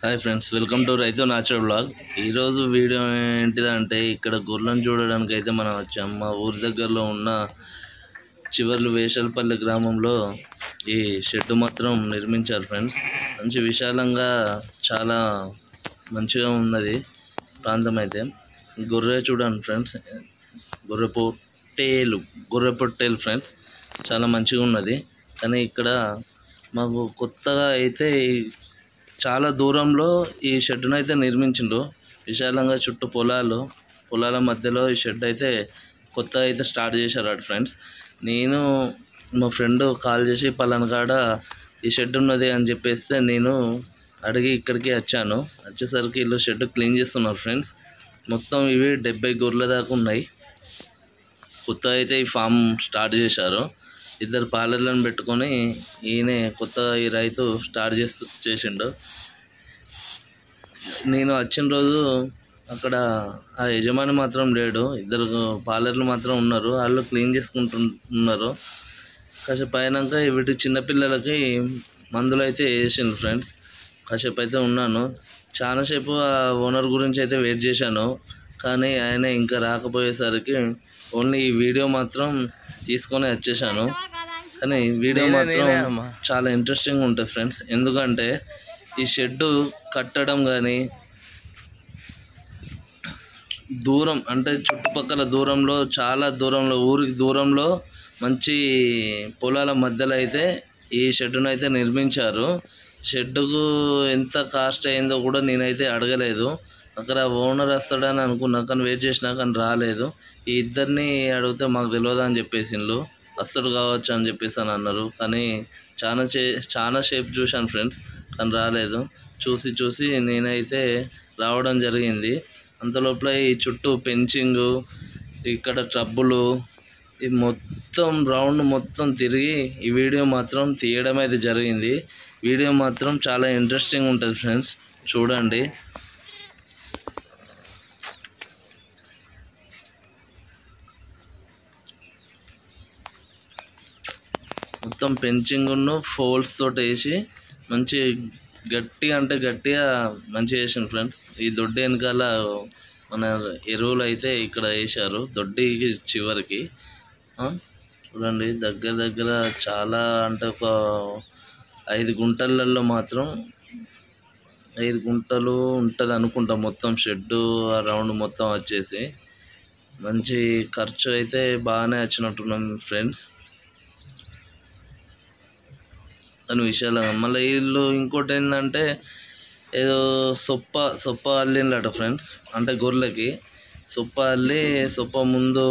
Hi friends, welcome to రైతు natural blog. ఈరోజు video ఏంటిదంటే ఇక్కడ గొర్రెలను చూడడానికి అయితే మనం వచ్చాం. మా ఊరి దగ్గరలో ఉన్న చివర్లు వేషల్పల్లి గ్రామంలో ఈ షెడ్ మాత్రం నిర్మించారు ఫ్రెండ్స్. మంచి విశాలంగా చాలా మంచిగా ఉన్నది ప్రాంతం. అయితే గొర్రె చూడండి ఫ్రెండ్స్, గొర్రె పొట్టేలు ఫ్రెండ్స్, చాలా మంచిగా ఉన్నది. కానీ ఇక్కడ మాకు కొత్తగా అయితే చాలా దూరంలో ఈ షెడ్ను అయితే నిర్మించిండు. విశాలంగా చుట్టూ పొలాల మధ్యలో ఈ షెడ్ అయితే కొత్తగా అయితే స్టార్ట్ చేశారు అటు ఫ్రెండ్స్. నేను మా ఫ్రెండ్ కాల్ చేసి పలానా కాడ ఈ షెడ్ ఉన్నది అని చెప్పేస్తే నేను అడిగి ఇక్కడికి వచ్చేసరికి వీళ్ళు షెడ్ క్లీన్ చేస్తున్నారు ఫ్రెండ్స్. మొత్తం ఇవి 70 గొర్రెల దాకా ఉన్నాయి. కొత్తగా అయితే ఈ ఫామ్ స్టార్ట్ చేశారు. 2 పాలర్లను పెట్టుకొని ఈయనే కొత్తగా ఈ రైతు స్టార్ట్ చేసిండు. నేను వచ్చిన రోజు అక్కడ ఆ యజమాని మాత్రం లేడు, 2 పాలర్లు మాత్రం ఉన్నారు. వాళ్ళు క్లీన్ చేసుకుంటున్నారు. కాసేపు అయినాక వీటి చిన్నపిల్లలకి మందులు అయితే వేసిండు ఫ్రెండ్స్. కాసేపు అయితే ఉన్నాను, చాలాసేపు ఆ ఓనర్ గురించి అయితే వెయిట్ చేశాను. కానీ ఆయన ఇంకా రాకపోయేసరికి ఓన్లీ ఈ వీడియో మాత్రం తీసుకొని వచ్చేసాను. కానీ వీడియో మాత్రం చాలా ఇంట్రెస్టింగ్ ఉంటుంది ఫ్రెండ్స్. ఎందుకంటే ఈ షెడ్డు కట్టడం కానీ దూరం అంటే చుట్టుపక్కల దూరంలో, చాలా దూరంలో, ఊరికి దూరంలో మంచి పొలాల మధ్యలో అయితే ఈ షెడ్డును అయితే నిర్మించారు. షెడ్డుకు ఎంత కాస్ట్ అయిందో కూడా నేనైతే అడగలేదు. అక్కడ ఓనర్ వస్తాడని అనుకున్నా, కానీ వెయిట్ చేసినా కానీ రాలేదు. ఈ ఇద్దరిని అడిగితే మాకు తెలియదా అని చెప్పేసిండ్రు. వస్తాడు కావచ్చు అని చెప్పేసి అని అన్నారు. కానీ చాలా షేప్ చూశాను ఫ్రెండ్స్, కానీ రాలేదు. చూసి నేనైతే రావడం జరిగింది. అంతలోపల ఈ చుట్టూ పెంచింగు, ఇక్కడ ట్రబ్బులు, ఈ మొత్తం రౌండ్ మొత్తం తిరిగి ఈ వీడియో మాత్రం తీయడం అయితే జరిగింది. వీడియో మాత్రం చాలా ఇంట్రెస్టింగ్ ఉంటుంది ఫ్రెండ్స్, చూడండి. మొత్తం పెంచింగ్ను ఫోల్స్ తోటి వేసి మంచి గట్టిగా మంచిగా వేసాను ఫ్రెండ్స్. ఈ దొడ్డి వెనకాల మన ఎరువులు అయితే ఇక్కడ వేశారు, దొడ్డికి చివరికి. చూడండి, దగ్గర చాలా అంటే ఒక 5 గుంటలలో మాత్రం 5 గుంటలు ఉంటుంది అనుకుంటా మొత్తం షెడ్డు ఆ రౌండ్ మొత్తం వచ్చేసి. మంచి ఖర్చు అయితే బాగానే వచ్చినట్టున్నాం ఫ్రెండ్స్. అని విషయాలు మళ్ళీ వీళ్ళు ఇంకోటి ఏంటంటే ఏదో సొప్ప అల్లిండ్లట ఫ్రెండ్స్. అంటే గొర్రెలకి సొప్ప ముందు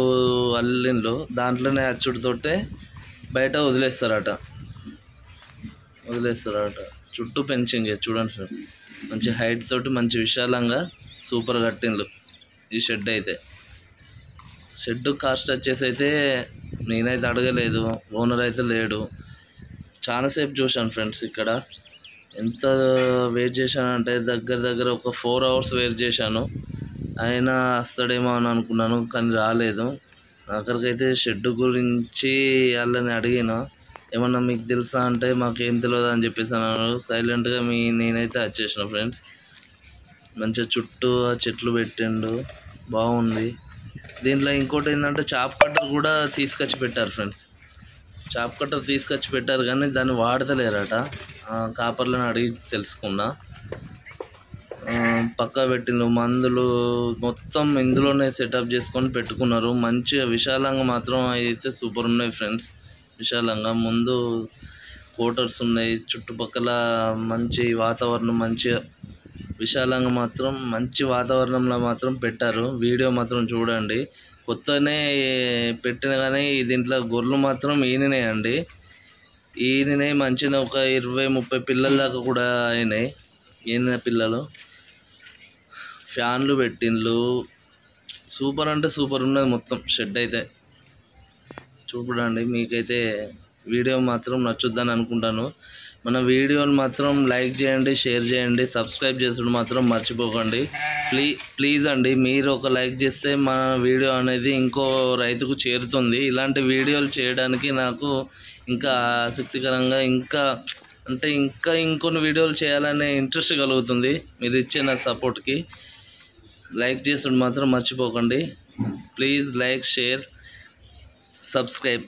అల్లిండ్లు, దాంట్లోనే అచ్చుడితోటే బయట వదిలేస్తారట. చుట్టూ పెంచింగ్ చూడండి సార్, మంచి హైట్ తోటి మంచి విశాలంగా సూపర్ కట్టిండ్లు ఈ షెడ్ అయితే. షెడ్ కాస్ట్ వచ్చేసి అయితే నేనైతే అడగలేదు, ఓనర్ అయితే లేడు. చాలాసేపు చూశాను ఫ్రెండ్స్. ఇక్కడ ఎంత వెయిట్ చేశానంటే దగ్గర ఒక 4 hours వెయిట్ చేశాను. ఆయన వస్తాడేమో అని అనుకున్నాను, కానీ రాలేదు. ఆఖరికైతే షెడ్ గురించి వాళ్ళని అడిగిన, ఏమన్నా మీకు తెలుసా అంటే మాకేం తెలియదు అని చెప్పేసి అన్నారు. సైలెంట్గా నేనైతే వచ్చేసిన ఫ్రెండ్స్. మంచిగా చుట్టూ చెట్లు పెట్టిండు, బాగుంది. దీంట్లో ఇంకోటి ఏంటంటే చాప్ కట్టర్ కూడా తీసుకొచ్చి పెట్టారు ఫ్రెండ్స్. చాప్ కట్టర్ తీసుకొచ్చి పెట్టారు, కానీ దాన్ని వాడతలేరట. కాపర్లను అడిగి తెలుసుకున్నా. పక్కా పెట్టిండ్రు, మందులు మొత్తం ఇందులోనే సెటప్ చేసుకొని పెట్టుకున్నారు. మంచిగా విశాలంగా మాత్రం అయితే సూపర్ ఉన్నాయి ఫ్రెండ్స్. విశాలంగా ముందు క్వార్టర్స్ ఉన్నాయి, చుట్టుపక్కల మంచి వాతావరణం, మంచిగా విశాలంగా మాత్రం మంచి వాతావరణంలో మాత్రం పెట్టారు. వీడియో మాత్రం చూడండి. కొత్తనే పెట్టిన కానీ దీంట్లో గొర్రెలు మాత్రం ఈయననే మంచిగా ఒక 20-30 పిల్లల దాకా కూడా అయినాయి. ఈయన పిల్లలు ఫ్యాన్లు పెట్టిండ్లు, సూపర్ అంటే సూపర్ ఉన్నది మొత్తం షెడ్ అయితే. చూడండి, మీకైతే వీడియో మాత్రం నచ్చుద్దని అనుకుంటాను. మన వీడియోని మాత్రం లైక్ చేయండి, షేర్ చేయండి, సబ్స్క్రైబ్ చేసుడు మాత్రం మర్చిపోకండి. ప్లీజ్ అండి, మీరు ఒక లైక్ చేస్తే మన వీడియో అనేది ఇంకో రైతుకు చేరుతుంది. ఇలాంటి వీడియోలు చేయడానికి నాకు ఇంకా ఆసక్తికరంగా ఇంకా అంటే ఇంకా ఇంకొన్ని వీడియోలు చేయాలనే ఇంట్రెస్ట్ కలుగుతుంది మీరు ఇచ్చిన సపోర్ట్కి. లైక్ చేస్తుంటే మాత్రం మర్చిపోకండి. Please like, share, subscribe.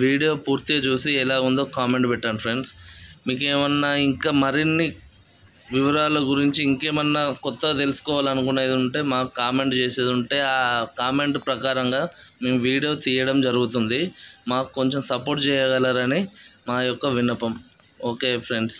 Video పూర్తిగా చూసి ఎలా ఉందో కామెంట్ పెట్టండి ఫ్రెండ్స్. మీకు ఏమన్నా ఇంకా మరిన్ని వివరాల గురించి ఇంకేమన్నా కొత్తగా తెలుసుకోవాలనుకునేది ఉంటే మాకు కామెంట్ చేసేది ఉంటే ఆ కామెంట్ ప్రకారంగా మేము వీడియో తీయడం జరుగుతుంది. మాకు కొంచెం సపోర్ట్ చేయగలరని మా యొక్క విన్నపం. Okay friends.